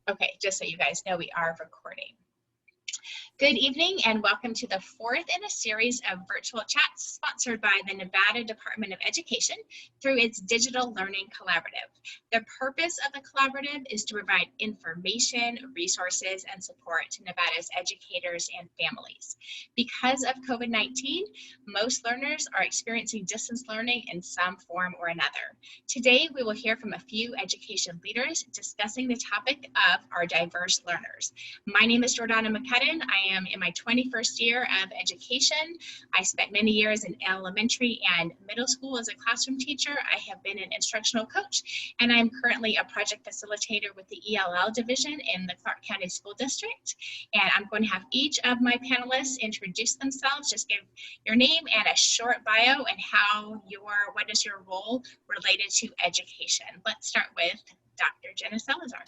Okay, just so you guys know, we are recording. Good evening and welcome to the fourth in a series of virtual chats sponsored by the Nevada Department of Education through its Digital Learning Collaborative. The purpose of the collaborative is to provide information, resources, and support to Nevada's educators and families. Because of COVID-19, most learners are experiencing distance learning in some form or another. Today, we will hear from a few education leaders discussing the topic of our diverse learners. My name is Jordana. I am in my 21st year of education. I spent many years in elementary and middle school as a classroom teacher. I have been an instructional coach, and I'm currently a project facilitator with the ELL division in the Clark County School District. And I'm going to have each of my panelists introduce themselves, just give your name and a short bio and what is your role related to education. Let's start with Dr. Jena Salazar.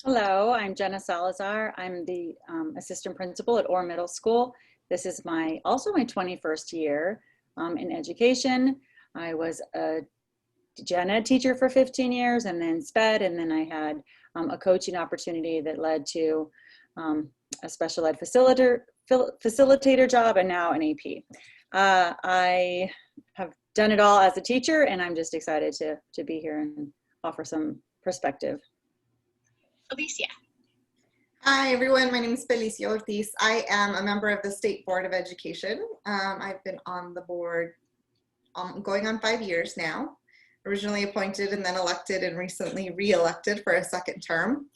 Hello, I'm Jena Salazar. I'm the assistant principal at Orr Middle School. This is also my 21st year in education. I was a gen ed teacher for 15 years and then SPED, and then I had a coaching opportunity that led to a special ed facilitator job and now an AP. I have done it all as a teacher, and I'm just excited to be here and offer some perspective. Felicia. Hi everyone, my name is Felicia Ortiz. I am a member of the State Board of Education. I've been on the board going on 5 years now. Originally appointed and then elected and recently re-elected for a second term.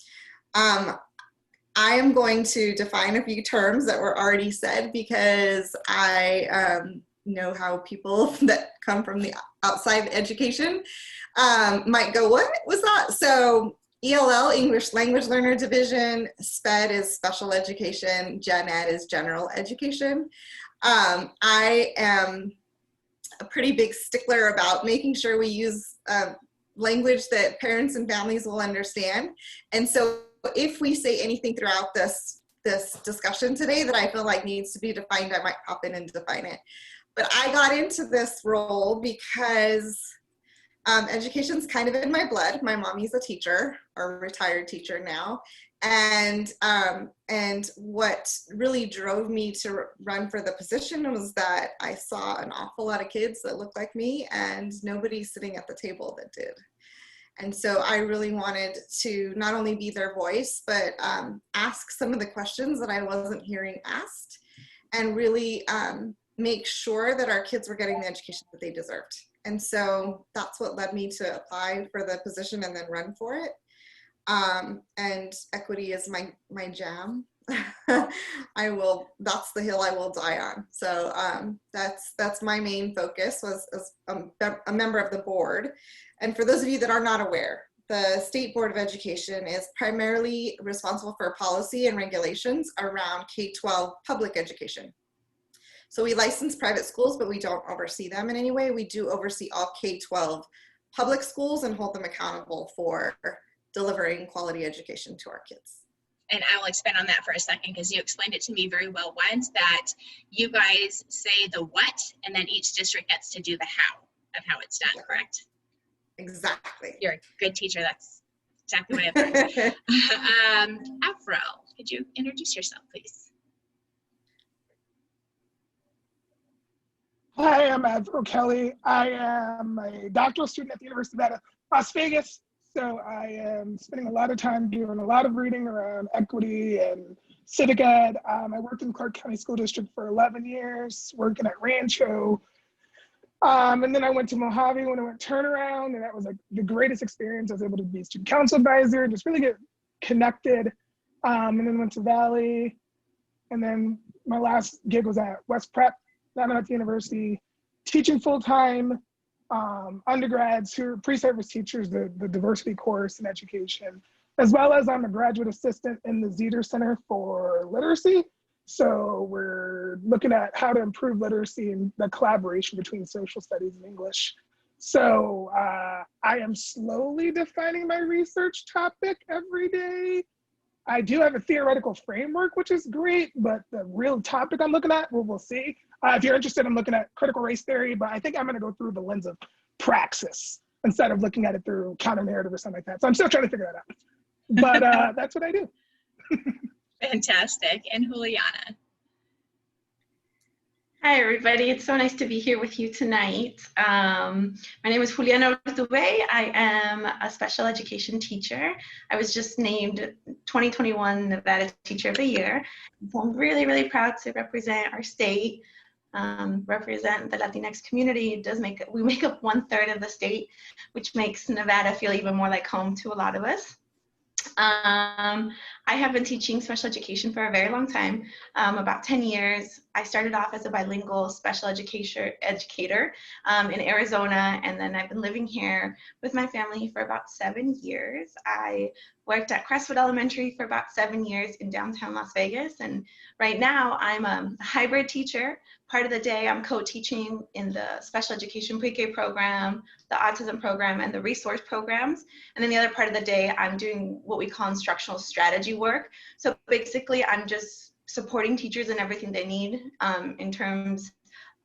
I am going to define a few terms that were already said because I know how people that come from the outside education might go, what was that? So ELL, English Language Learner Division, SPED is Special Education, Gen Ed is General Education. I am a pretty big stickler about making sure we use language that parents and families will understand. And so if we say anything throughout this discussion today that I feel like needs to be defined, I might pop in and define it. But I got into this role because education's kind of in my blood. My mommy's a teacher, or a retired teacher now. And what really drove me to run for the position was that I saw an awful lot of kids that looked like me and nobody sitting at the table that did. And so I really wanted to not only be their voice, but ask some of the questions that I wasn't hearing asked and really make sure that our kids were getting the education that they deserved. And so that's what led me to apply for the position and then run for it. And equity is my jam. That's the hill I will die on. So that's my main focus, was as a member of the board. And for those of you that are not aware, the State Board of Education is primarily responsible for policy and regulations around K-12 public education. So we license private schools, but we don't oversee them in any way. We do oversee all K-12 public schools and hold them accountable for delivering quality education to our kids. And I will expand on that for a second because you explained it to me very well once, that you guys say the what and then each district gets to do the how of how it's done, correct? Exactly. You're a good teacher. That's exactly what I've learned. Averill, could you introduce yourself, please? Hi, I'm Averill Kelley. I am a doctoral student at the University of Las Vegas. So I am spending a lot of time doing a lot of reading around equity and civic ed. I worked in Clark County School District for 11 years, working at Rancho. And then I went to Mojave when I went turnaround, and that was like the greatest experience. I was able to be student council advisor and just really get connected. And then went to Valley. And then my last gig was at West Prep, not at the university, teaching full-time undergrads who are pre-service teachers, the diversity course in education, as well as I'm a graduate assistant in the Zeder Center for Literacy. So we're looking at how to improve literacy and the collaboration between social studies and English. So I am slowly defining my research topic every day. I do have a theoretical framework, which is great, but the real topic I'm looking at, we'll see. If you're interested, I'm looking at critical race theory, but I think I'm gonna go through the lens of praxis instead of looking at it through counter narrative or something like that. So I'm still trying to figure that out. but that's what I do. Fantastic. And Juliana. Hi, everybody. It's so nice to be here with you tonight. My name is Juliana Urtubey. I am a special education teacher. I was just named 2021 Nevada Teacher of the Year. So I'm really, really proud to represent our state, represent the Latinx community. We make up 1/3 of the state, which makes Nevada feel even more like home to a lot of us. I have been teaching special education for a very long time, about 10 years. I started off as a bilingual special educator in Arizona, and then I've been living here with my family for about 7 years. I worked at Crestwood Elementary for about 7 years in downtown Las Vegas, and right now I'm a hybrid teacher. Part of the day I'm co-teaching in the special education pre-K program, the autism program, and the resource programs. And then the other part of the day I'm doing what we call instructional strategy work. So basically I'm just supporting teachers in everything they need in terms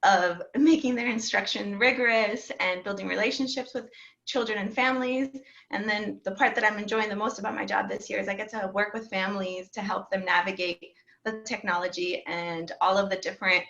of making their instruction rigorous and building relationships with children and families. And then the part that I'm enjoying the most about my job this year is I get to work with families to help them navigate the technology and all of the different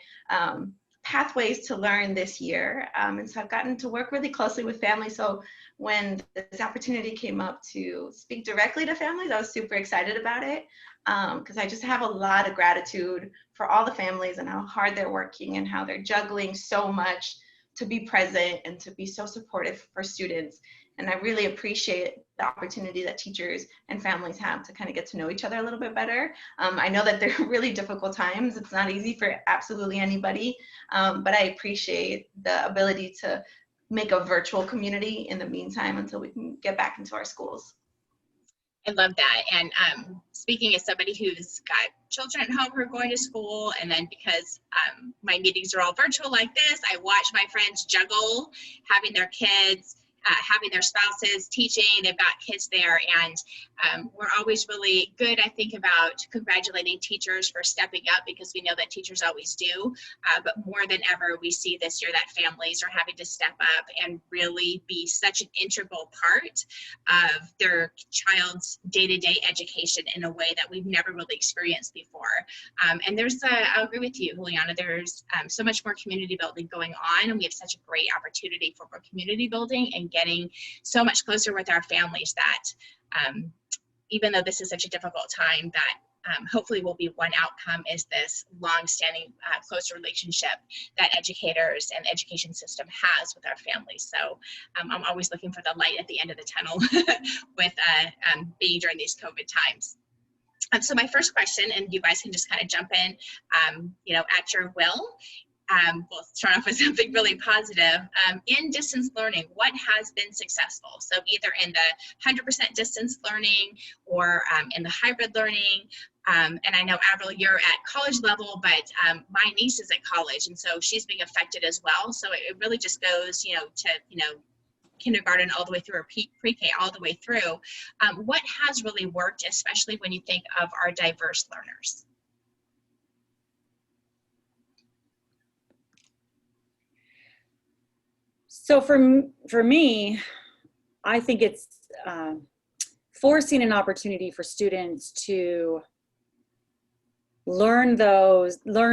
pathways to learn this year. And so I've gotten to work really closely with families. So when this opportunity came up to speak directly to families, I was super excited about it because I just have a lot of gratitude for all the families and how hard they're working and how they're juggling so much to be present and to be so supportive for students. And I really appreciate the opportunity that teachers and families have to kind of get to know each other a little bit better. I know that they're really difficult times. It's not easy for absolutely anybody, but I appreciate the ability to make a virtual community in the meantime until we can get back into our schools. I love that. And speaking as somebody who's got children at home who are going to school, and then because my meetings are all virtual like this, I watch my friends juggle having their kids, having their spouses teaching. They've got kids there, and we're always really good, I think, about congratulating teachers for stepping up, because we know that teachers always do, but more than ever we see this year that families are having to step up and really be such an integral part of their child's day-to-day education in a way that we've never really experienced before. And I'll agree with you, Juliana, there's so much more community building going on, and we have such a great opportunity for more community building and getting so much closer with our families that even though this is such a difficult time, that hopefully will be one outcome is this long-standing close relationship that educators and the education system has with our families. So I'm always looking for the light at the end of the tunnel with being during these COVID times. So my first question, and you guys can just kind of jump in, at your will. We'll start off with something really positive. In distance learning, what has been successful? So either in the 100% distance learning or in the hybrid learning. And I know, Averill, you're at college level, but my niece is at college, and so she's being affected as well. So it really just goes, to kindergarten all the way through, or pre-K all the way through. What has really worked, especially when you think of our diverse learners? So for me, I think it's forcing an opportunity for students to learn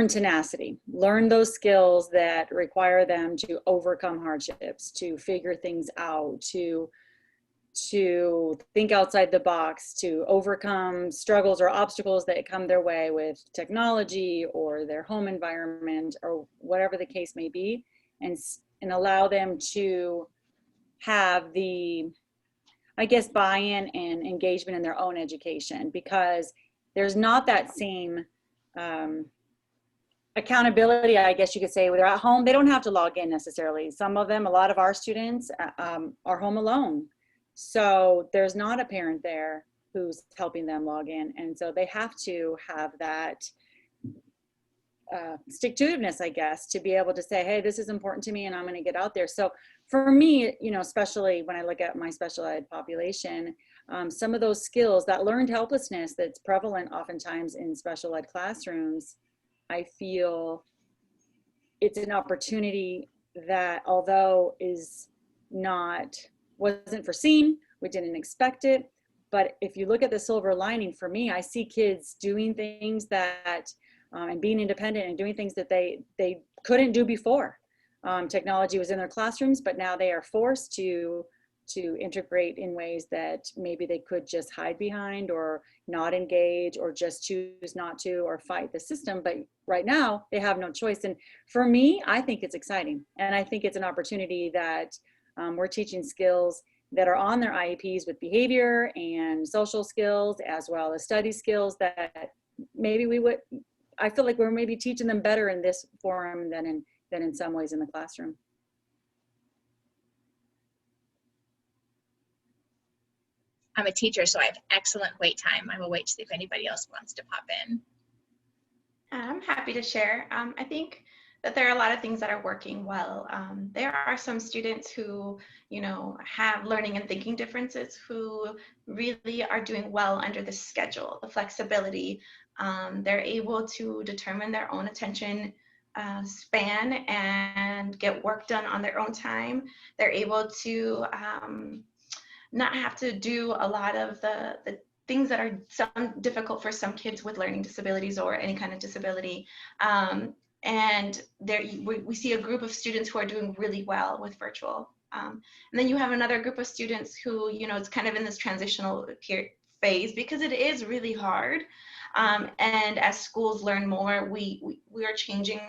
tenacity, learn those skills that require them to overcome hardships, to figure things out, to think outside the box, to overcome struggles or obstacles that come their way with technology or their home environment or whatever the case may be, and allow them to have the, I guess, buy-in and engagement in their own education, because there's not that same accountability, I guess you could say. When they're at home, they don't have to log in necessarily. Some of them, a lot of our students are home alone. So there's not a parent there who's helping them log in. And so they have to have that stick-to-itiveness, I guess, to be able to say, hey, this is important to me and I'm going to get out there. So for me, especially when I look at my special ed population, some of those skills, that learned helplessness that's prevalent oftentimes in special ed classrooms, I feel it's an opportunity that, although wasn't foreseen, we didn't expect it, But if you look at the silver lining, for me, I see kids doing things that, and being independent and doing things that they couldn't do before. Technology was in their classrooms, but now they are forced to integrate in ways that maybe they could just hide behind or not engage or just choose not to or fight the system. But right now they have no choice. And for me, I think it's exciting. And I think it's an opportunity that we're teaching skills that are on their IEPs with behavior and social skills, as well as study skills that maybe I feel like we're maybe teaching them better in this forum than in some ways in the classroom. I'm a teacher, so I have excellent wait time. I will wait to see if anybody else wants to pop in. I'm happy to share. I think that there are a lot of things that are working well. There are some students who, have learning and thinking differences who really are doing well under the schedule, the flexibility. They're able to determine their own attention span and get work done on their own time. They're able to not have to do a lot of the things that are difficult for some kids with learning disabilities or any kind of disability. And we see a group of students who are doing really well with virtual. And then you have another group of students who, it's kind of in this transitional phase because it is really hard. And as schools learn more, we are changing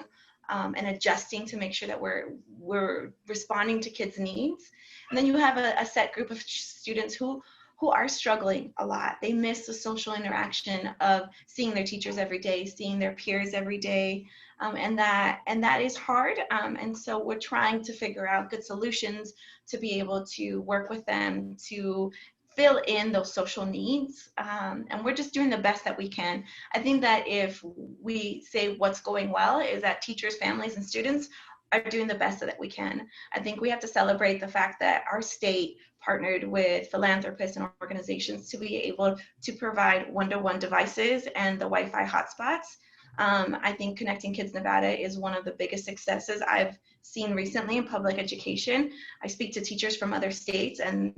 and adjusting to make sure that we're responding to kids' needs. And then you have a set group of students who are struggling a lot. They miss the social interaction of seeing their teachers every day, seeing their peers every day, and that is hard. And so we're trying to figure out good solutions to be able to work with them to fill in those social needs. And we're just doing the best that we can. I think that if we say what's going well is that teachers, families, and students are doing the best that we can. I think we have to celebrate the fact that our state partnered with philanthropists and organizations to be able to provide one-to-one devices and the Wi-Fi hotspots. I think Connecting Kids Nevada is one of the biggest successes I've seen recently in public education. I speak to teachers from other states and,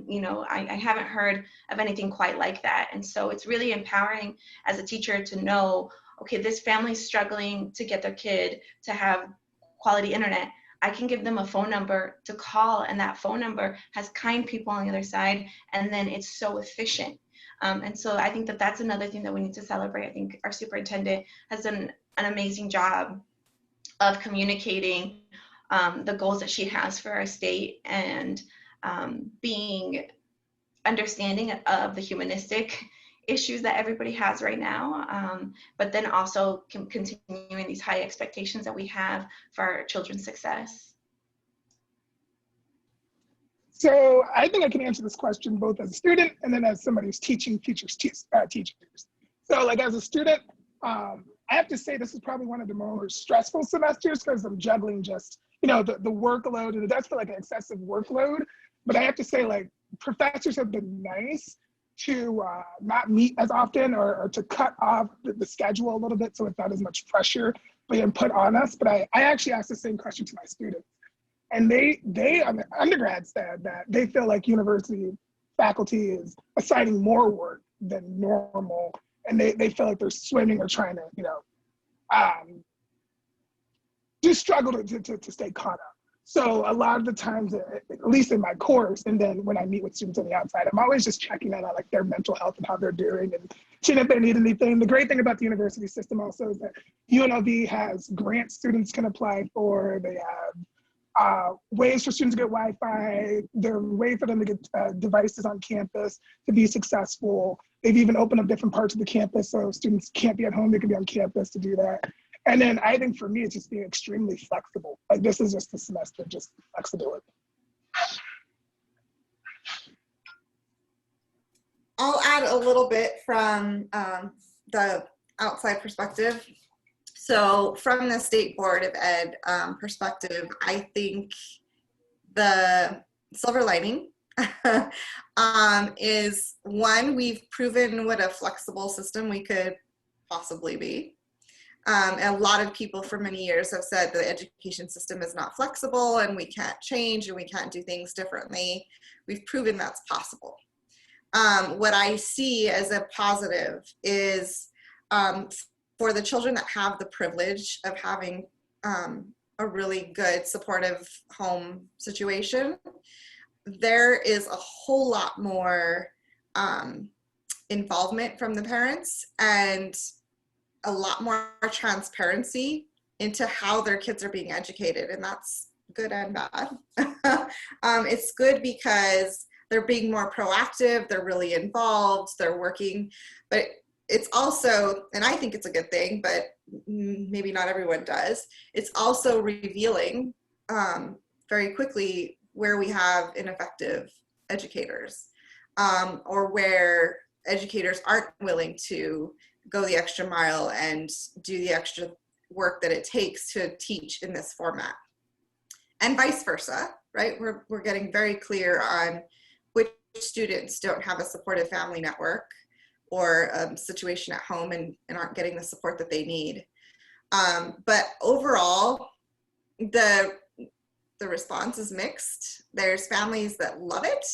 I haven't heard of anything quite like that. And so it's really empowering as a teacher to know, okay, this family's struggling to get their kid to have quality internet. I can give them a phone number to call, and that phone number has kind people on the other side, and then it's so efficient. And so I think that that's another thing that we need to celebrate. I think our superintendent has done an amazing job of communicating the goals that she has for our state and being understanding of the humanistic issues that everybody has right now, but then also continuing these high expectations that we have for our children's success. So I think I can answer this question both as a student and then as somebody who's teaching teachers. So like as a student, I have to say this is probably one of the more stressful semesters because I'm juggling just, the workload, and it does feel like an excessive workload. But I have to say, like, professors have been nice to not meet as often or to cut off the schedule a little bit so it's not as much pressure being put on us. But I actually asked the same question to my students. And they on the undergrad said that they feel like university faculty is assigning more work than normal. And they feel like they're swimming or trying to, just struggle to stay caught up. So a lot of the times, at least in my course, and then when I meet with students on the outside, I'm always just checking out like their mental health and how they're doing and seeing if they need anything. The great thing about the university system also is that UNLV has grants students can apply for. They have ways for students to get Wi-Fi. There are ways for them to get devices on campus to be successful. They've even opened up different parts of the campus so students can't be at home, they can be on campus to do that. And then I think for me, it's just being extremely flexible. Like this is just a semester, just flexibility. I'll add a little bit from the outside perspective. So from the State Board of Ed perspective, I think the silver lining is one, we've proven what a flexible system we could possibly be. A lot of people for many years have said the education system is not flexible and we can't change and we can't do things differently. We've proven that's possible. what I see as a positive is for the children that have the privilege of having a really good supportive home situation, there is a whole lot more involvement from the parents and a lot more transparency into how their kids are being educated, and that's good and bad. It's good because they're being more proactive, they're really involved, they're working, but it's also, and I think it's a good thing, but maybe not everyone does, it's also revealing very quickly where we have ineffective educators, or where educators aren't willing to go the extra mile and do the extra work that it takes to teach in this format. And vice versa, right? We're getting very clear on which students don't have a supportive family network or situation at home and aren't getting the support that they need. But overall, the response is mixed. There's families that love it.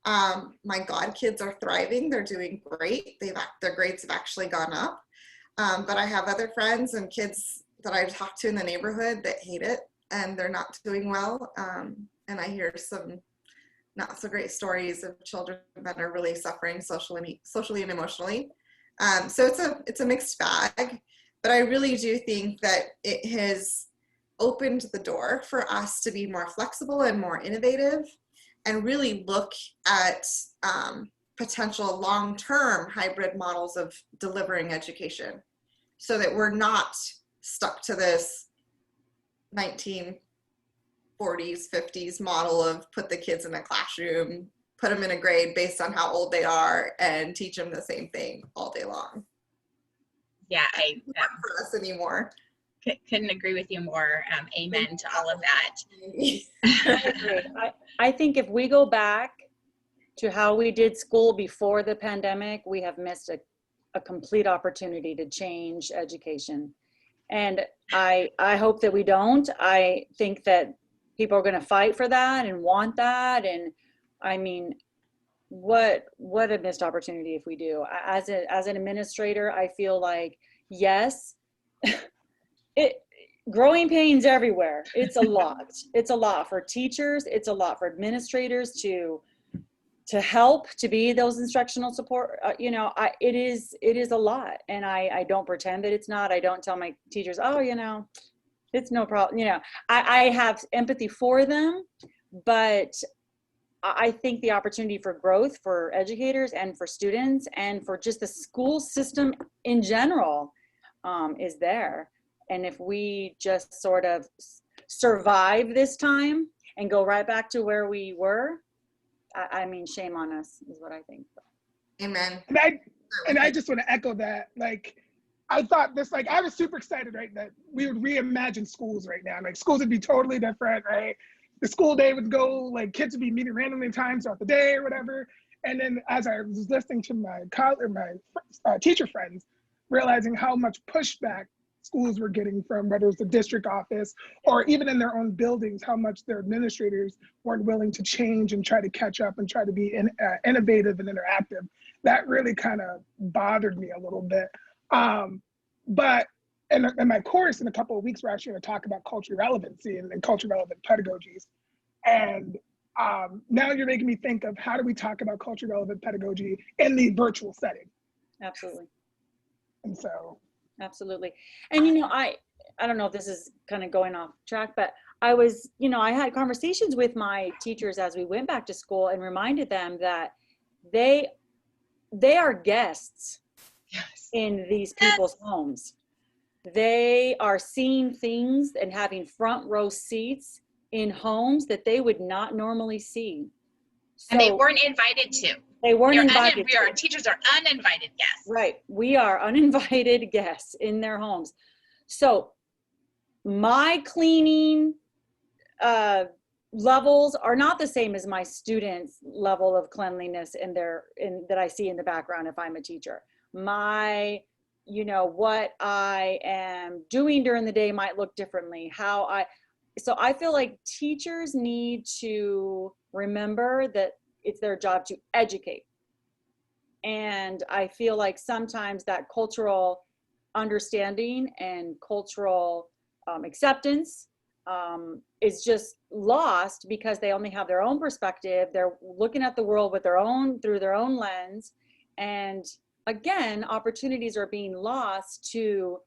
My godkids are thriving. They're doing great. Their grades have actually gone up. But I have other friends and kids that I've talked to in the neighborhood that hate it and they're not doing well. And I hear some not so great stories of children that are really suffering socially and emotionally. So it's a mixed bag, but I really do think that it has opened the door for us to be more flexible and more innovative and really look at potential long-term hybrid models of delivering education so that we're not stuck to this 1940s, 50s model of put the kids in a classroom, put them in a grade based on how old they are and teach them the same thing all day long. Yeah, not for us anymore. Couldn't agree with you more. Amen to all of that. I agree. I think if we go back to how we did school before the pandemic, we have missed a complete opportunity to change education. And I hope that we don't. I think that people are going to fight for that and want that. And I mean, what a missed opportunity if we do. As an administrator, I feel like, yes, growing pains everywhere. It's a lot. It's a lot for teachers. It's a lot for administrators to help, to be those instructional support. It is a lot. And I don't pretend that it's not. I don't tell my teachers, oh, it's no problem. I have empathy for them, but I think the opportunity for growth for educators and for students and for just the school system in general is there. And if we just sort of survive this time and go right back to where we were, I mean, shame on us is what I think. Amen. And I just want to echo that. Like, I thought this, like, I was super excited, right, that we would reimagine schools right now. Like, schools would be totally different, right? The school day would go, like, kids would be meeting randomly times throughout the day or whatever. And then as I was listening to my teacher friends, realizing how much pushback schools were getting from whether it's the district office or even in their own buildings, how much their administrators weren't willing to change and try to catch up and try to be innovative and interactive. That really kind of bothered me a little bit. But in my course in a couple of weeks, we're actually going to talk about cultural relevancy and cultural relevant pedagogies. And now you're making me think of how do we talk about cultural relevant pedagogy in the virtual setting? Absolutely. And so. Absolutely. And, I don't know if this is kind of going off track, but I was, I had conversations with my teachers as we went back to school and reminded them that they are guests in these people's homes. They are seeing things and having front row seats in homes that they would not normally see. So, and they weren't invited to. They weren't invited. Our teachers are uninvited guests. Right. We are uninvited guests in their homes. So my cleaning levels are not the same as my students' level of cleanliness that I see in the background if I'm a teacher. My, what I am doing during the day might look differently. So I feel like teachers need to remember that it's their job to educate. And I feel like sometimes that cultural understanding and cultural acceptance is just lost because they only have their own perspective. They're looking at the world with through their own lens. And again, opportunities are being lost to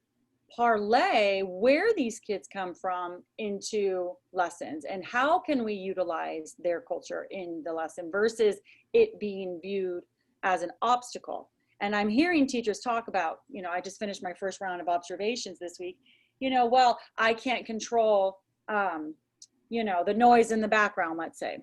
parlay where these kids come from into lessons, and how can we utilize their culture in the lesson versus it being viewed as an obstacle. And I'm hearing teachers talk about, I just finished my first round of observations this week, well, I can't control, the noise in the background, let's say.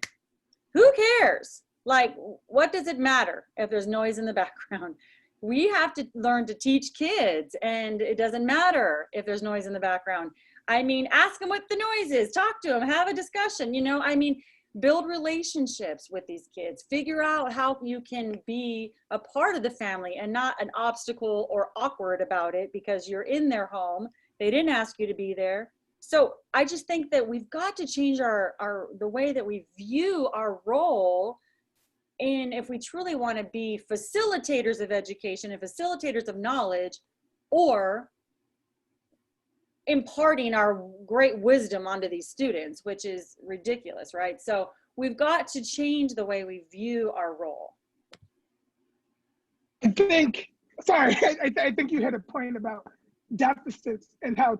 Who cares? Like, what does it matter if there's noise in the background? We have to learn to teach kids, and it doesn't matter if there's noise in the background. I mean, ask them what the noise is, talk to them, have a discussion, build relationships with these kids, figure out how you can be a part of the family and not an obstacle or awkward about it because you're in their home. They didn't ask you to be there. So I just think that we've got to change the way that we view our role. And if we truly want to be facilitators of education and facilitators of knowledge, or imparting our great wisdom onto these students, which is ridiculous, right? So we've got to change the way we view our role. I think you had a point about deficits and how,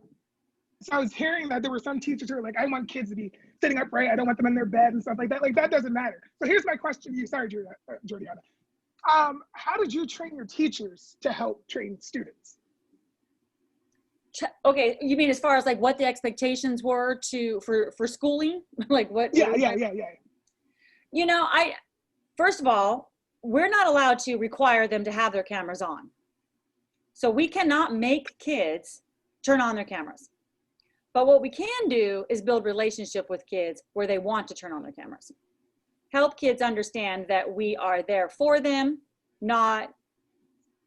so I was hearing that there were some teachers who are like, I want kids to be sitting upright, I don't want them in their bed and stuff like that. Like, that doesn't matter. So here's my question to you. Sorry, Jordana. How did you train your teachers to help train students? Okay, you mean as far as like what the expectations were for schooling? Like what? Yeah. First of all, we're not allowed to require them to have their cameras on. So we cannot make kids turn on their cameras. But what we can do is build relationship with kids where they want to turn on their cameras. Help kids understand that we are there for them.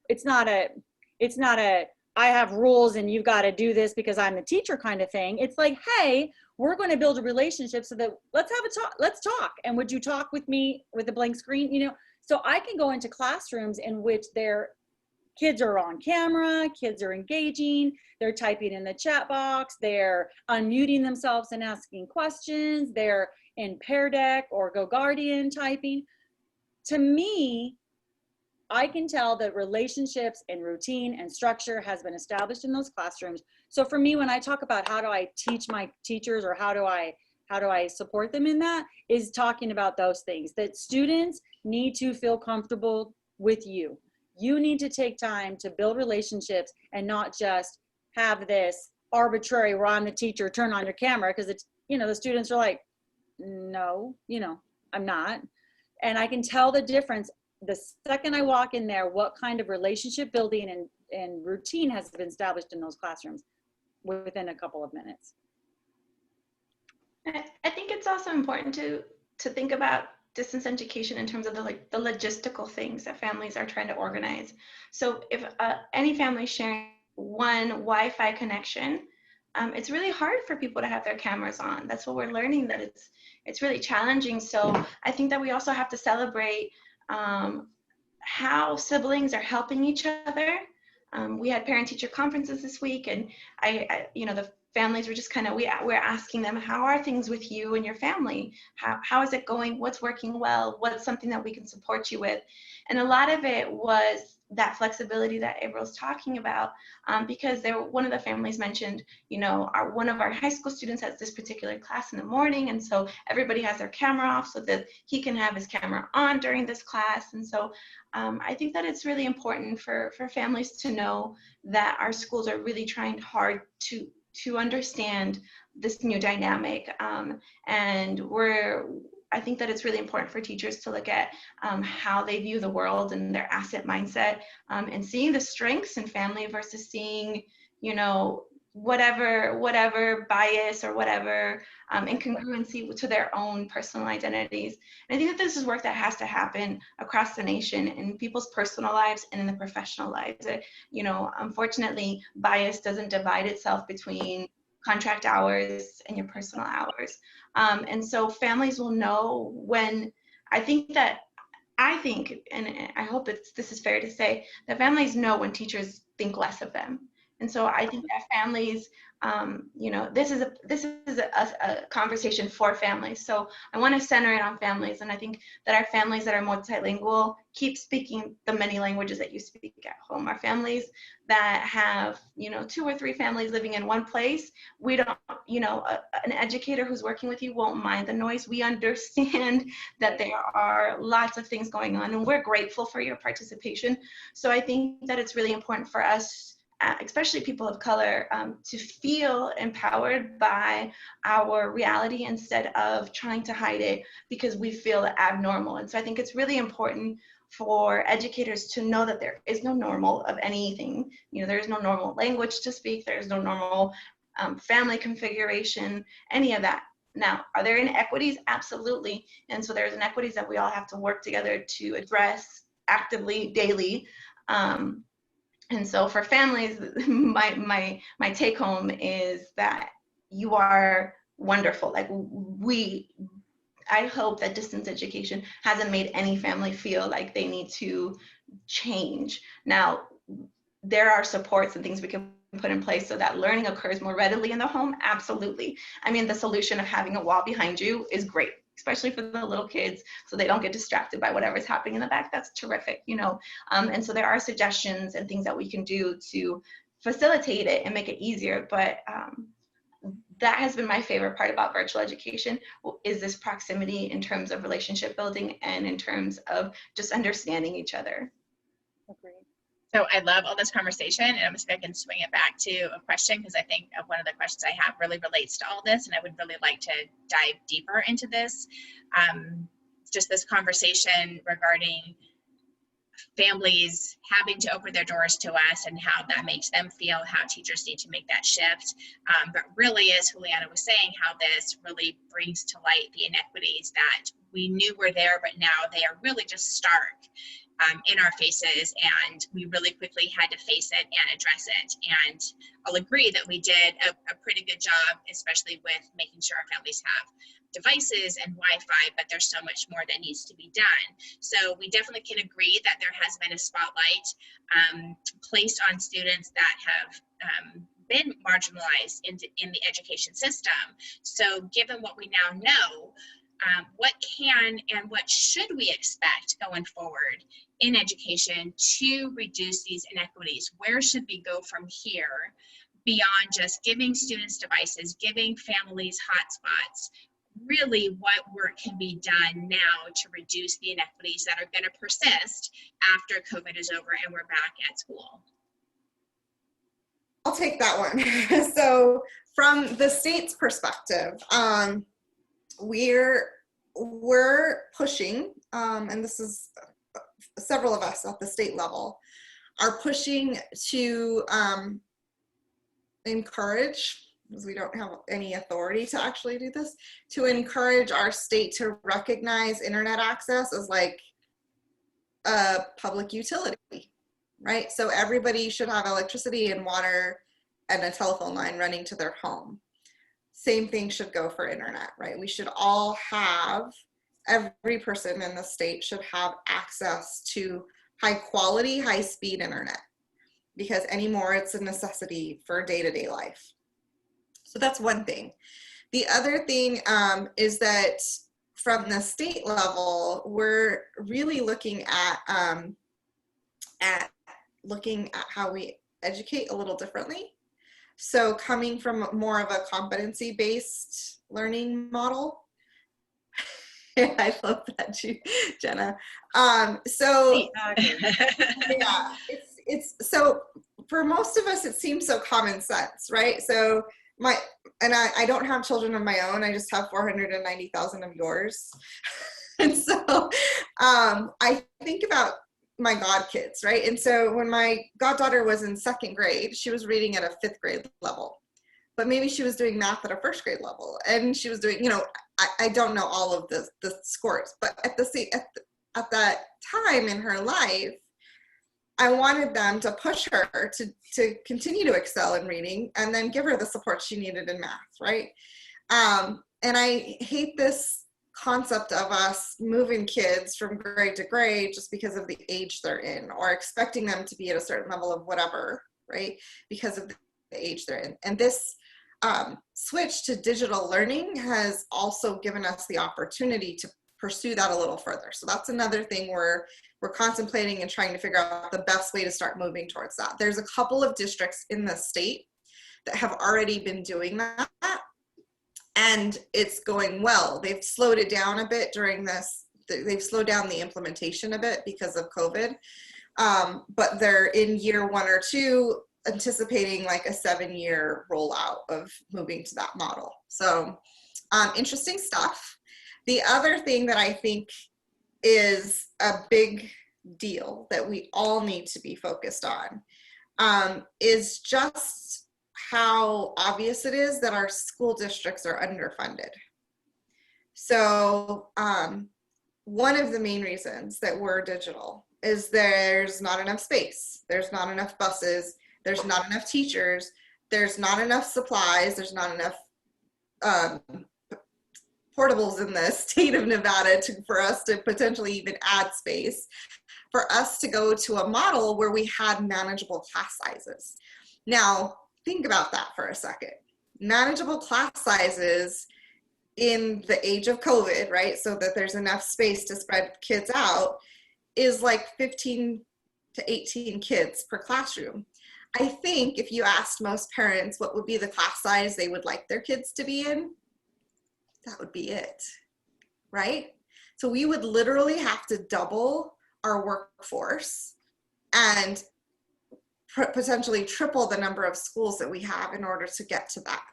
It's not a I have rules and you've got to do this because I'm the teacher kind of thing. It's like, hey, we're going to build a relationship so that let's talk. And would you talk with me with a blank screen? So I can go into classrooms in which their kids are on camera, kids are engaging, they're typing in the chat box, they're unmuting themselves and asking questions, they're in Pear Deck or Go Guardian typing. To me, I can tell that relationships and routine and structure has been established in those classrooms. So for me, when I talk about how do I teach my teachers or how do I support them in that, is talking about those things, that students need to feel comfortable with you. You need to take time to build relationships and not just have this arbitrary where I'm the teacher, turn on your camera, because it's, the students are like, no, I'm not. And I can tell the difference the second I walk in there, what kind of relationship building and routine has been established in those classrooms within a couple of minutes. I think it's also important to think about distance education in terms of the logistical things that families are trying to organize. So if any family is sharing one Wi-Fi connection, it's really hard for people to have their cameras on. That's what we're learning, that it's really challenging. So I think that we also have to celebrate how siblings are helping each other. We had parent-teacher conferences this week, and the families were just we're asking them, how are things with you and your family? How is it going? What's working well? What's something that we can support you with? And a lot of it was that flexibility that Averill's talking about, because one of the families mentioned, one of our high school students has this particular class in the morning, and so everybody has their camera off so that he can have his camera on during this class. And so I think that it's really important for families to know that our schools are really trying hard to understand this new dynamic, and I think that it's really important for teachers to look at how they view the world and their asset mindset, and seeing the strengths in family versus seeing, whatever bias or whatever incongruency to their own personal identities. And I think that this is work that has to happen across the nation in people's personal lives and in the professional lives. Unfortunately, bias doesn't divide itself between contract hours and your personal hours. And so families will know when, I think that I think, and I hope this is fair to say, that families know when teachers think less of them. And so I think that families, this is a conversation for families. So I want to center it on families. And I think that our families that are multilingual keep speaking the many languages that you speak at home. Our families that have, 2 or 3 families living in one place, we don't, an educator who's working with you won't mind the noise. We understand that there are lots of things going on, and we're grateful for your participation. So I think that it's really important for us, especially people of color, to feel empowered by our reality instead of trying to hide it because we feel abnormal. And so I think it's really important for educators to know that there is no normal of anything. There is no normal language to speak. There is no normal family configuration, any of that. Now, are there inequities? Absolutely. And so there's inequities that we all have to work together to address actively, daily. And so for families, my take home is that you are wonderful. I hope that distance education hasn't made any family feel like they need to change. Now, there are supports and things we can put in place so that learning occurs more readily in the home. Absolutely. I mean, the solution of having a wall behind you is great, especially for the little kids, so they don't get distracted by whatever's happening in the back. That's terrific, and so there are suggestions and things that we can do to facilitate it and make it easier. But that has been my favorite part about virtual education, is this proximity in terms of relationship building and in terms of just understanding each other. Agreed. So I love all this conversation, and I'm just going to swing it back to a question, because I think one of the questions I have really relates to all this, and I would really like to dive deeper into this. Just this conversation regarding families having to open their doors to us and how that makes them feel, how teachers need to make that shift. But really, as Juliana was saying, how this really brings to light the inequities that we knew were there, but now they are really just stark in our faces, and we really quickly had to face it and address it. And I'll agree that we did a pretty good job, especially with making sure our families have devices and Wi-Fi, but there's so much more that needs to be done. So we definitely can agree that there has been a spotlight placed on students that have been marginalized in the education system. So given what we now know, what can and what should we expect going forward in education to reduce these inequities? Where should we go from here beyond just giving students devices, giving families hotspots? Really, what work can be done now to reduce the inequities that are going to persist after COVID is over and we're back at school? I'll take that one. So from the state's perspective, we're pushing, and this is several of us at the state level, are pushing to encourage, because we don't have any authority to actually do this, to encourage our state to recognize internet access as like a public utility, right? So everybody should have electricity and water and a telephone line running to their home. Same thing should go for internet, right? We should all have, every person in the state should have access to high quality, high speed internet, because anymore it's a necessity for day-to-day life. So that's one thing. The other thing is that from the state level, we're really looking at how we educate a little differently. So coming from more of a competency-based learning model. I love that, Jena. So yeah, it's so for most of us, it seems so common sense, right? So I don't have children of my own. I just have 490,000 of yours. And so I think about my godkids, right? And so when my goddaughter was in 2nd grade, she was reading at a 5th grade level, but maybe she was doing math at a 1st grade level, and she was doing, I don't know all of the scores, but at that time in her life, I wanted them to push her to continue to excel in reading and then give her the support she needed in math, right? And I hate this concept of us moving kids from grade to grade just because of the age they're in, or expecting them to be at a certain level of whatever, right? Because of the age they're in. And this switch to digital learning has also given us the opportunity to pursue that a little further. So that's another thing we're contemplating and trying to figure out the best way to start moving towards that. There's a couple of districts in the state that have already been doing that, and it's going well. They've slowed it down a bit during this. They've slowed down the implementation a bit because of COVID, but they're in year 1 or 2, anticipating like a 7-year rollout of moving to that model. So interesting stuff. The other thing that I think is a big deal that we all need to be focused on is just how obvious it is that our school districts are underfunded. So one of the main reasons that we're digital is there's not enough space, there's not enough buses, there's not enough teachers, there's not enough supplies, there's not enough portables in the state of Nevada for us to potentially even add space, for us to go to a model where we had manageable class sizes. Now, think about that for a second. Manageable class sizes in the age of COVID, right? So that there's enough space to spread kids out, is like 15 to 18 kids per classroom. I think if you asked most parents what would be the class size they would like their kids to be in, that would be it, right? So we would literally have to double our workforce and potentially triple the number of schools that we have in order to get to that.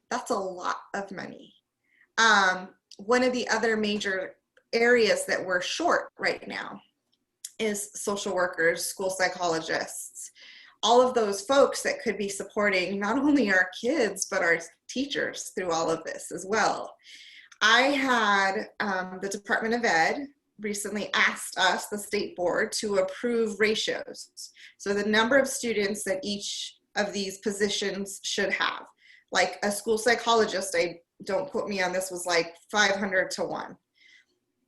That's a lot of money. One of the other major areas that we're short right now is social workers, school psychologists, all of those folks that could be supporting not only our kids, but our teachers through all of this as well. I had the Department of Ed recently asked us, the state board, to approve ratios. So the number of students that each of these positions should have. Like a school psychologist, don't quote me on this, was like 500 to 1.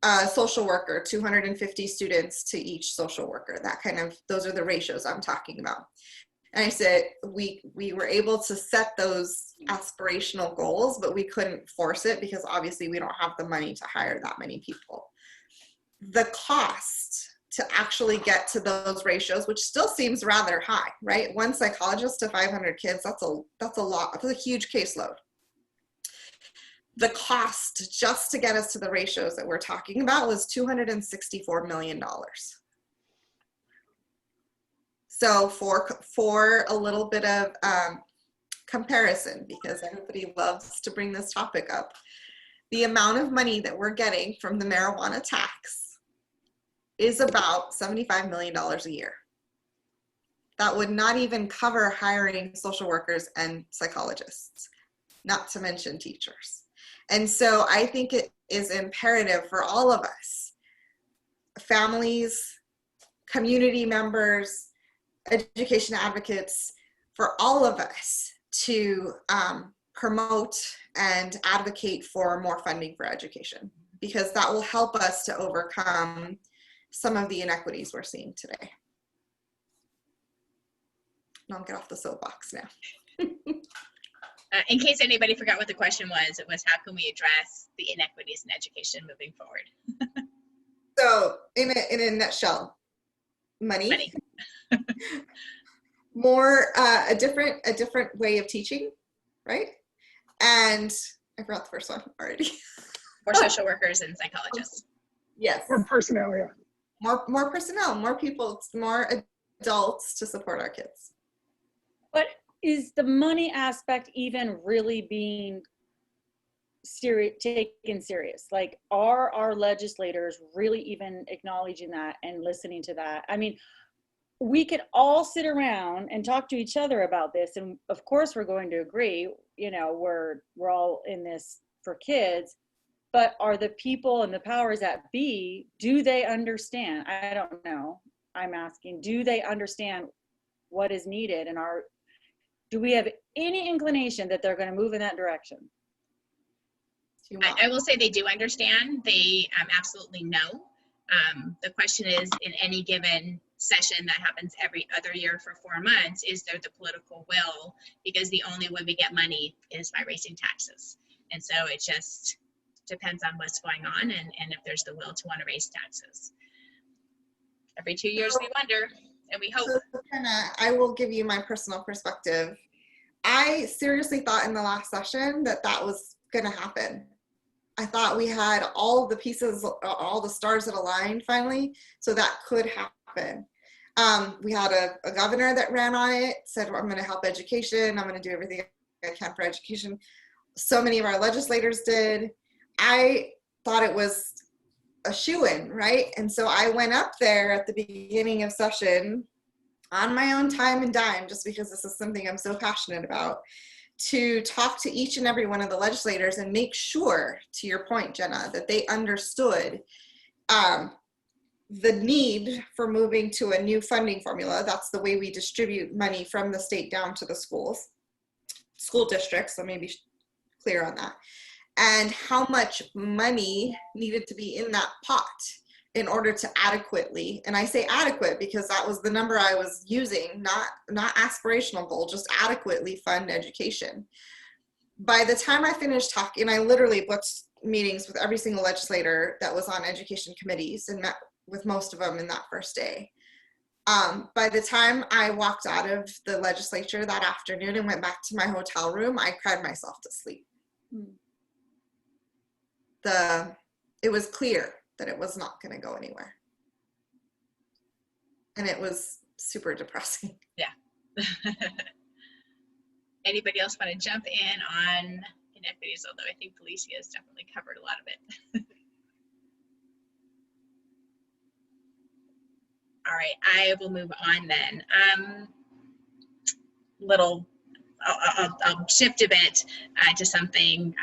A social worker, 250 students to each social worker. That kind of, those are the ratios I'm talking about. And I said, we were able to set those aspirational goals, but we couldn't force it because obviously we don't have the money to hire that many people. The cost to actually get to those ratios, which still seems rather high, right? 1 psychologist to 500 kids, that's a lot, that's a huge caseload. The cost just to get us to the ratios that we're talking about was $264 million. So for a little bit of comparison, because everybody loves to bring this topic up, the amount of money that we're getting from the marijuana tax is about $75 million a year. That would not even cover hiring social workers and psychologists, not to mention teachers. And so I think it is imperative for all of us, families, community members, education advocates, for all of us to promote and advocate for more funding for education, because that will help us to overcome some of the inequities we're seeing today. I'll get off the soapbox now. In case anybody forgot what the question was, it was how can we address the inequities in education moving forward? So in a nutshell, money. More a different way of teaching, right? And I forgot the first one already. More social workers and psychologists. Yes. Or personnel, yeah. More personnel, more people, more adults to support our kids. But is the money aspect even really being taken serious? Like, are our legislators really even acknowledging that and listening to that? I mean, we could all sit around and talk to each other about this, and of course we're going to agree, you know, we're all in this for kids, but are the people and the powers that be, do they understand? I don't know. I'm asking, do they understand what is needed, and do we have any inclination that they're going to move in that direction? too much. I will say they do understand. They absolutely know. The question is, in any given session that happens every other year for 4 months, is there the political will? Because the only way we get money is by raising taxes. And so it just depends on what's going on and if there's the will to want to raise taxes. Every 2 years we wonder and we hope. So Jena, I will give you my personal perspective. I seriously thought in the last session that that was going to happen. I thought we had all the pieces, all the stars that aligned finally, so that could happen. We had a governor that ran on it, said, I'm going to help education. I'm going to do everything I can for education. So many of our legislators did. I thought it was a shoo-in, right? And so I went up there at the beginning of session on my own time and dime, just because this is something I'm so passionate about, to talk to each and every one of the legislators and make sure, to your point, Jena, that they understood the need for moving to a new funding formula. That's the way we distribute money from the state down to the schools, school districts, so maybe clear on that, and how much money needed to be in that pot in order to adequately, and I say adequate because that was the number I was using, not aspirational goal, just adequately fund education. By the time I finished talking, I literally booked meetings with every single legislator that was on education committees and met with most of them in that first day. By the time I walked out of the legislature that afternoon and went back to my hotel room, I cried myself to sleep. It was clear that it was not going to go anywhere. And it was super depressing. Yeah. Anybody else want to jump in on inequities? Although I think Felicia has definitely covered a lot of it. All right, I will move on then. I'll shift a bit to something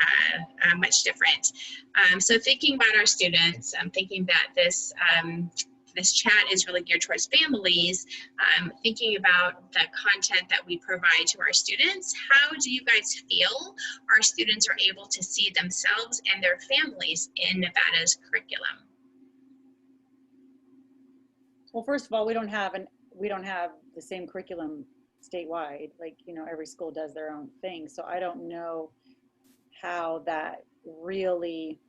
much different. So thinking about our students, I'm thinking that this chat is really geared towards families, thinking about the content that we provide to our students. How do you guys feel our students are able to see themselves and their families in Nevada's curriculum? Well, first of all, we don't have the same curriculum statewide. Like, you know, every school does their own thing. So I don't know how that really,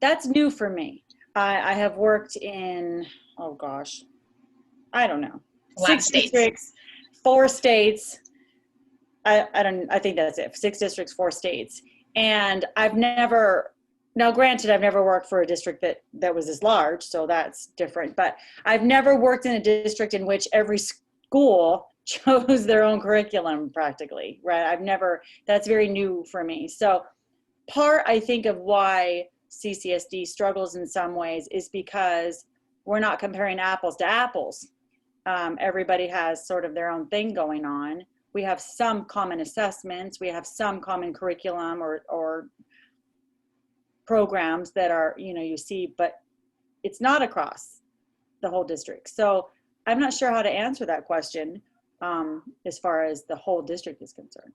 that's new for me. I have worked in, oh gosh, I don't know, 6 districts, 4 states. I think that's it. 6 districts, 4 states. And I've never, now granted, I've never worked for a district that was as large, so that's different, but I've never worked in a district in which every school chose their own curriculum practically, right? That's very new for me. So part, I think, of why CCSD struggles in some ways is because we're not comparing apples to apples. Everybody has sort of their own thing going on. We have some common assessments, we have some common curriculum or programs that are, you know, you see, but it's not across the whole district. So I'm not sure how to answer that question as far as the whole district is concerned.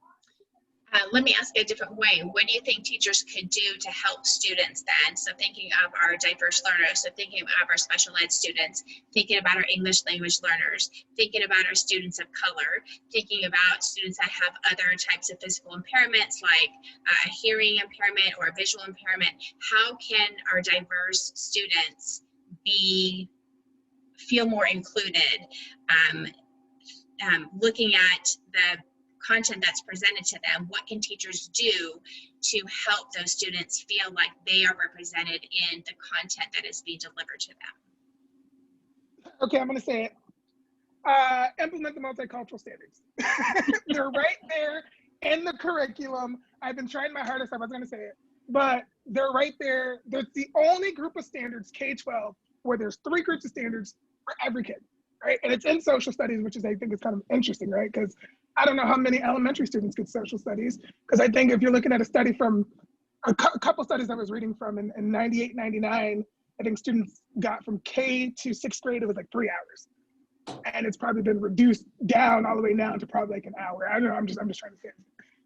Let me ask it a different way. What do you think teachers could do to help students then? So thinking of our diverse learners, so thinking of our special ed students, thinking about our English language learners, thinking about our students of color, thinking about students that have other types of physical impairments like a hearing impairment or a visual impairment. How can our diverse students feel more included? Looking at the content that's presented to them, what can teachers do to help those students feel like they are represented in the content that is being delivered to them? Okay, I'm going to say it. Implement the multicultural standards. They're right there in the curriculum. I've been trying my hardest, I was going to say it, but they're right there. There's the only group of standards, K-12, where there's 3 groups of standards for every kid, right? And it's in social studies, which is, I think, is kind of interesting, right? Because I don't know how many elementary students get social studies, because I think if you're looking at a study from a couple studies I was reading from in 98, 99, I think students got from K to 6th grade, it was like 3 hours. And it's probably been reduced down all the way down to probably like an hour. I don't know, I'm just trying to say it.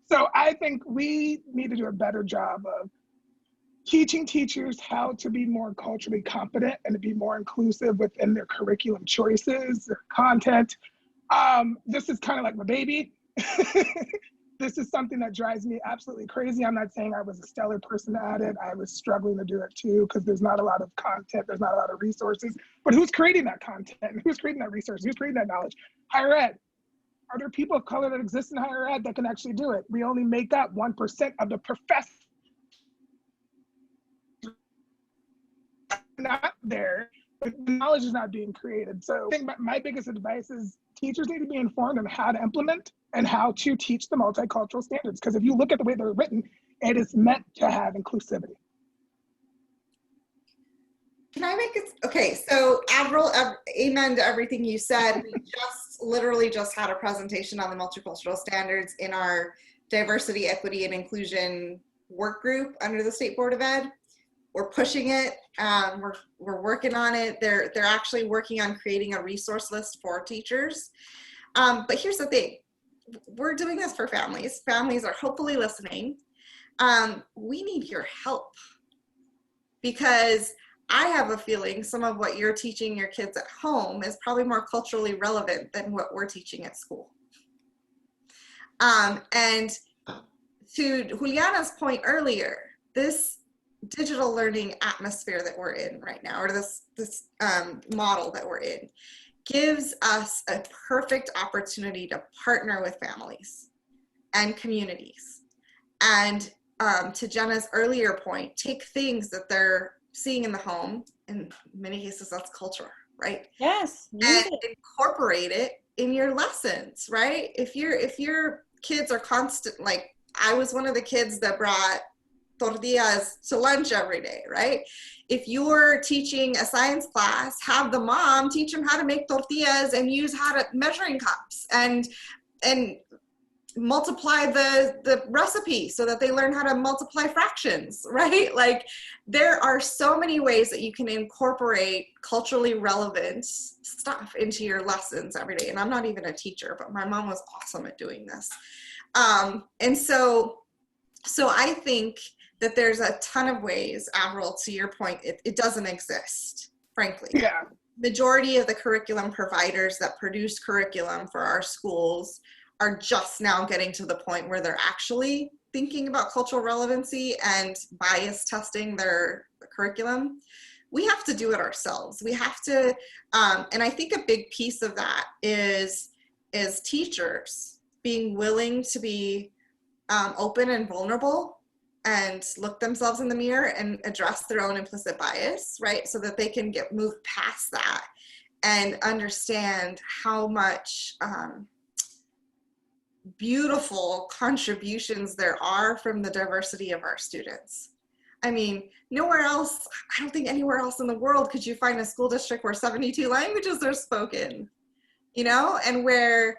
So I think we need to do a better job of teaching teachers how to be more culturally competent and to be more inclusive within their curriculum choices, their content. This is kind of like my baby. This is something that drives me absolutely crazy. I'm not saying I was a stellar person at it. I was struggling to do it too, because there's not a lot of content, there's not a lot of resources. But who's creating that content? Who's creating that resource? Who's creating that knowledge? Higher ed. Are there people of color that exist in higher ed that can actually do it? We only make up 1% of the professors not there, but the knowledge is not being created. So I think my biggest advice is teachers need to be informed on how to implement and how to teach the multicultural standards. Because if you look at the way they're written, it is meant to have inclusivity. Can I make it? Okay, so Averill, amen to everything you said. We literally just had a presentation on the multicultural standards in our diversity, equity, and inclusion work group under the State Board of Ed. We're pushing it. We're working on it. They're actually working on creating a resource list for teachers. But here's the thing. We're doing this for families. Families are hopefully listening. We need your help, because I have a feeling some of what you're teaching your kids at home is probably more culturally relevant than what we're teaching at school. And to Juliana's point earlier, this digital learning atmosphere that we're in right now, or this model that we're in, gives us a perfect opportunity to partner with families and communities. And to Jena's earlier point, take things that they're seeing in the home, in many cases that's culture, right? Yes. And incorporate it in your lessons, right? If your kids are constant, like I was one of the kids that brought tortillas to lunch every day, right? If you're teaching a science class, have the mom teach them how to make tortillas and use measuring cups and multiply the recipe so that they learn how to multiply fractions, right? Like there are so many ways that you can incorporate culturally relevant stuff into your lessons every day. And I'm not even a teacher, but my mom was awesome at doing this. And so I think that there's a ton of ways, Averill, to your point, it doesn't exist, frankly. Yeah. Majority of the curriculum providers that produce curriculum for our schools are just now getting to the point where they're actually thinking about cultural relevancy and bias testing their curriculum. We have to do it ourselves. We have to, and I think a big piece of that is teachers being willing to be open and vulnerable and look themselves in the mirror and address their own implicit bias, right? So that they can move past that and understand how much beautiful contributions there are from the diversity of our students. I mean, nowhere else, I don't think anywhere else in the world could you find a school district where 72 languages are spoken, you know, and where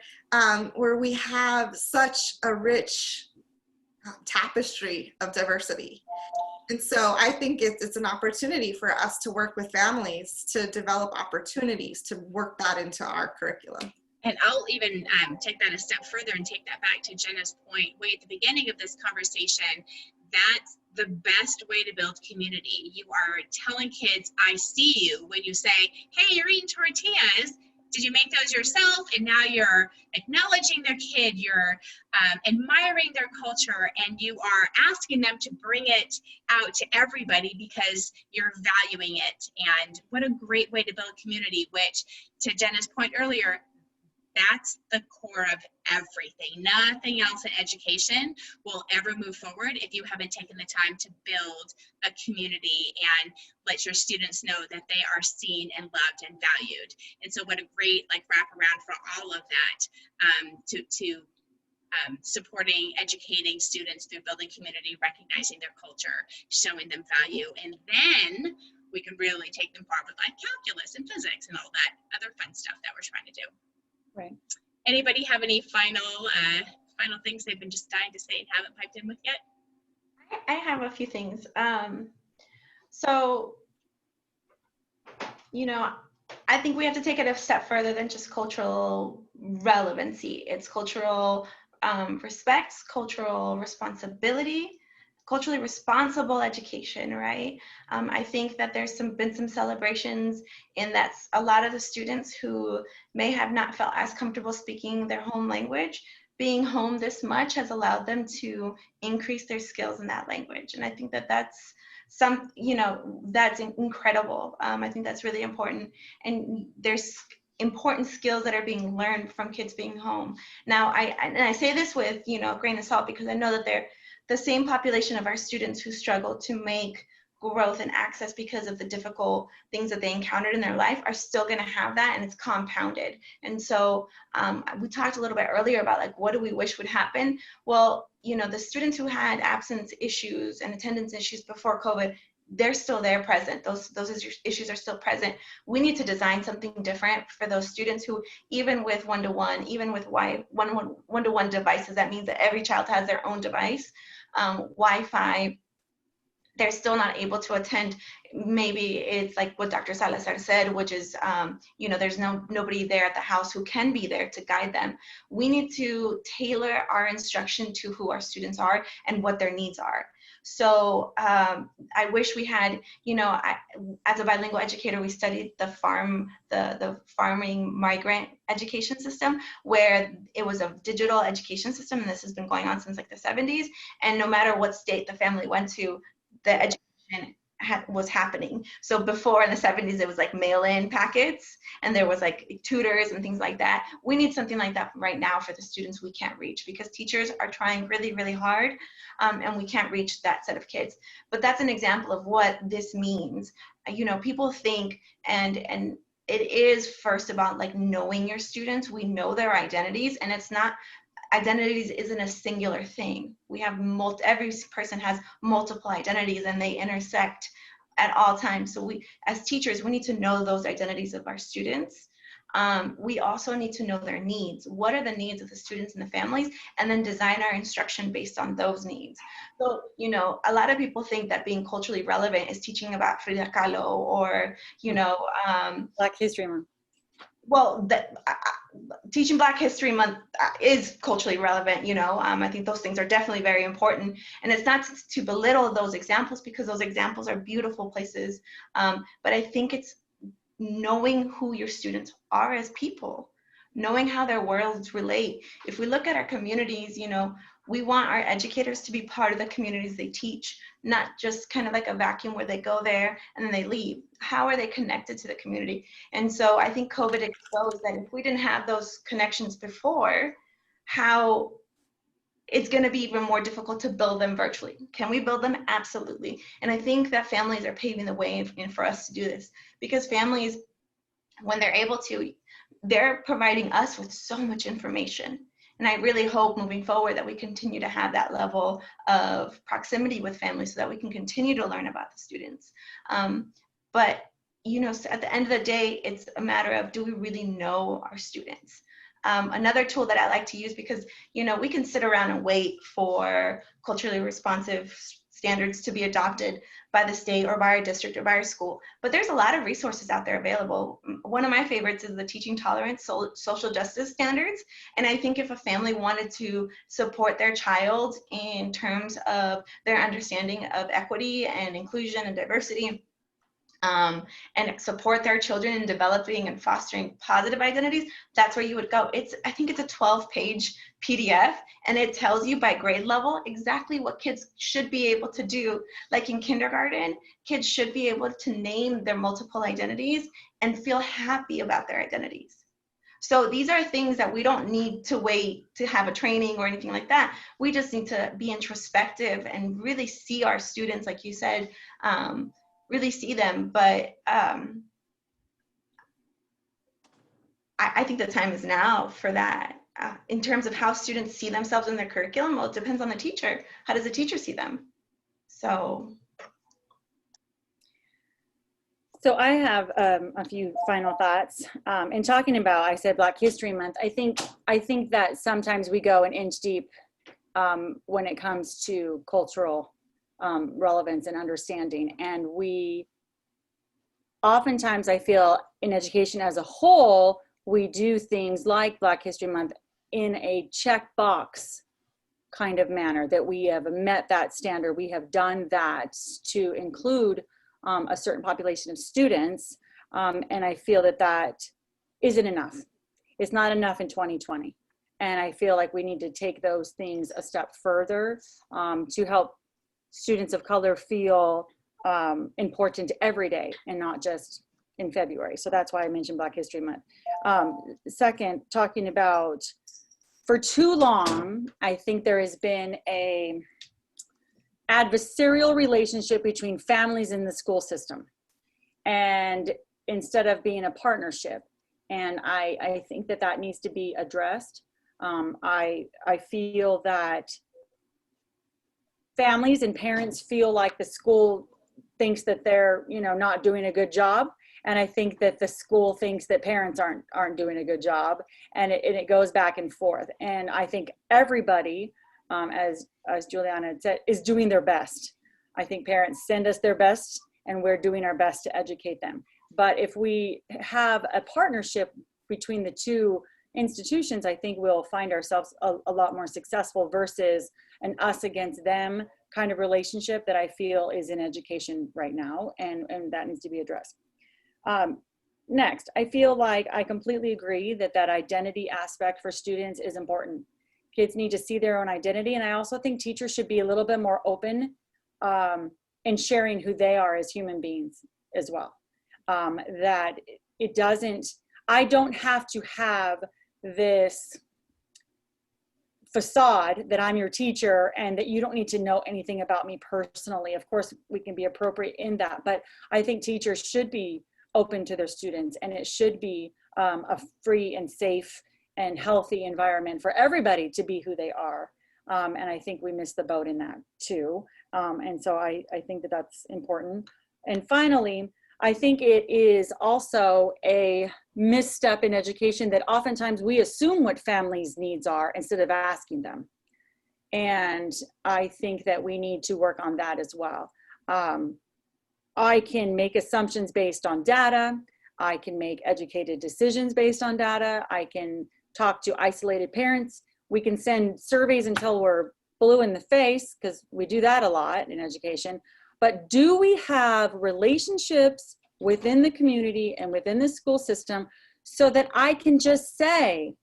we have such a rich tapestry of diversity. And so I think it's an opportunity for us to work with families to develop opportunities to work that into our curriculum. And I'll even take that a step further and take that back to Jena's point way at the beginning of this conversation. That's the best way to build community. You are telling kids, I see you, when you say, hey, you're eating tortillas. Did you make those yourself? And now you're acknowledging their kid, you're admiring their culture, and you are asking them to bring it out to everybody because you're valuing it. And what a great way to build community, which, to Jena's point earlier, that's the core of everything. Nothing else in education will ever move forward if you haven't taken the time to build a community and let your students know that they are seen and loved and valued. And so what a great wraparound for all of that, to supporting, educating students through building community, recognizing their culture, showing them value, and then we can really take them forward with calculus and physics and all that other fun stuff that we're trying to do. Right. Anybody have any final things they've been just dying to say and haven't piped in with yet? I have a few things. So, you know, I think we have to take it a step further than just cultural relevancy. It's cultural respect, cultural responsibility, culturally responsible education, right? I think that there's been some celebrations in that a lot of the students who may have not felt as comfortable speaking their home language, being home this much has allowed them to increase their skills in that language. And I think that that's that's incredible. I think that's really important. And there's important skills that are being learned from kids being home. Now, I say this with, a grain of salt, because I know that they're the same population of our students who struggle to make growth and access because of the difficult things that they encountered in their life are still going to have that, and it's compounded. And so we talked a little bit earlier about like, what do we wish would happen? Well, the students who had absence issues and attendance issues before COVID, they're still there present. Those issues are still present. We need to design something different for those students who, even with one-to-one, even with one-to-one devices, that means that every child has their own device, Wi-Fi, they're still not able to attend. Maybe it's like what Dr. Salazar said, which is, there's nobody there at the house who can be there to guide them. We need to tailor our instruction to who our students are and what their needs are. So I wish we had, as a bilingual educator, we studied the farming migrant education system, where it was a digital education system, and this has been going on since like the 70s. And no matter what state the family went to, the education was happening. So before, in the 70s, it was like mail-in packets, and there was like tutors and things like that. We need something like that right now for the students we can't reach, because teachers are trying really, really hard, and we can't reach that set of kids. But that's an example of what this means. People think, and it is first about like knowing your students. We know their identities, and it's not, identities isn't a singular thing. We have every person has multiple identities, and they intersect at all times. So we, as teachers, we need to know those identities of our students. We also need to know their needs. What are the needs of the students and the families? And then design our instruction based on those needs. So, a lot of people think that being culturally relevant is teaching about Frida Kahlo or, Black History Month. Well, teaching Black History Month is culturally relevant, I think those things are definitely very important. And it's not to belittle those examples, because those examples are beautiful places. But I think it's knowing who your students are as people, knowing how their worlds relate. If we look at our communities, we want our educators to be part of the communities they teach, not just kind of like a vacuum where they go there and then they leave. How are they connected to the community? And so I think COVID exposed that if we didn't have those connections before, how it's going to be even more difficult to build them virtually. Can we build them? Absolutely. And I think that families are paving the way for us to do this, because families, when they're able to, they're providing us with so much information. And I really hope moving forward that we continue to have that level of proximity with families so that we can continue to learn about the students. But, so at the end of the day, it's a matter of, do we really know our students? Another tool that I like to use, because, we can sit around and wait for culturally responsive standards to be adopted by the state or by our district or by our school. But there's a lot of resources out there available. One of my favorites is the Teaching Tolerance Social Justice Standards. And I think if a family wanted to support their child in terms of their understanding of equity and inclusion and diversity, and support their children in developing and fostering positive identities, that's where you would go. I think it's a 12-page PDF, and it tells you by grade level exactly what kids should be able to do. Like in kindergarten, kids should be able to name their multiple identities and feel happy about their identities. So these are things that we don't need to wait to have a training or anything like that. We just need to be introspective and really see our students, like you said, really see them. But I think the time is now for that. In terms of how students see themselves in their curriculum, well, it depends on the teacher. How does the teacher see them? So I have a few final thoughts. In talking about, I said Black History Month, I think that sometimes we go an inch deep when it comes to cultural relevance and understanding. And we oftentimes, I feel, in education as a whole, we do things like Black History Month in a checkbox kind of manner, that we have met that standard, we have done that to include a certain population of students, and I feel that that isn't enough. It's not enough in 2020. And I feel like we need to take those things a step further to help students of color feel important every day and not just in February. So that's why I mentioned Black History Month. Second, talking about, for too long, I think there has been a adversarial relationship between families in the school system, and instead of being a partnership. And I think that that needs to be addressed. I feel that families and parents feel like the school thinks that they're, not doing a good job. And I think that the school thinks that parents aren't doing a good job, and it goes back and forth. And I think everybody, as Juliana had said, is doing their best. I think parents send us their best, and we're doing our best to educate them. But if we have a partnership between the two institutions, I think we'll find ourselves a lot more successful versus an us against them kind of relationship that I feel is in education right now, and that needs to be addressed. Next, I feel like I completely agree that identity aspect for students is important. Kids need to see their own identity, and I also think teachers should be a little bit more open in sharing who they are as human beings as well. That it doesn't, I don't have to have this facade that I'm your teacher and that you don't need to know anything about me personally. Of course, we can be appropriate in that, but I think teachers should be open to their students, and it should be a free and safe and healthy environment for everybody to be who they are. And I think we missed the boat in that too. And so I think that that's important. And finally, I think it is also a misstep in education that oftentimes we assume what families' needs are instead of asking them. And I think that we need to work on that as well. I can make assumptions based on data. I can make educated decisions based on data. I can talk to isolated parents. We can send surveys until we're blue in the face, because we do that a lot in education. But do we have relationships within the community and within the school system so that I can just say,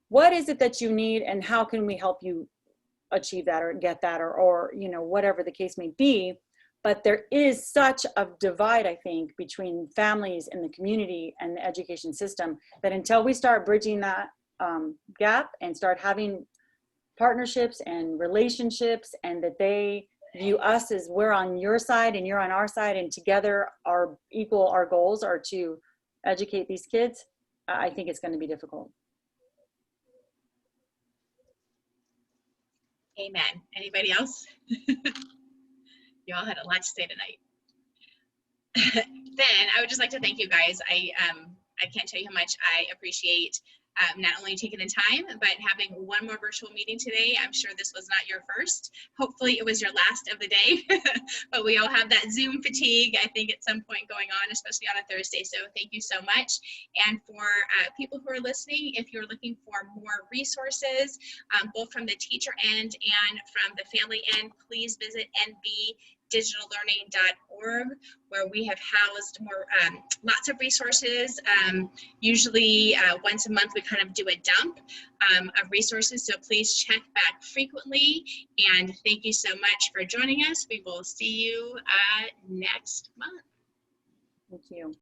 what is it that you need and how can we help you achieve that or get that, or whatever the case may be. But there is such a divide, I think, between families and the community and the education system that until we start bridging that gap and start having partnerships and relationships, and that they view us as we're on your side and you're on our side, and together our goals are to educate these kids, I think it's going to be difficult. Amen. Anybody else? You all had a lot to say tonight. Then I would just like to thank you guys. I can't tell you how much I appreciate not only taking the time, but having one more virtual meeting today. I'm sure this was not your first. Hopefully it was your last of the day, but we all have that Zoom fatigue, I think, at some point going on, especially on a Thursday. So thank you so much. And for people who are listening, if you're looking for more resources, both from the teacher end and from the family end, please visit nbdigitallearning.org, where we have housed more lots of resources. Usually once a month we kind of do a dump of resources, so please check back frequently. And thank you so much for joining us. We will see you next month. Thank you.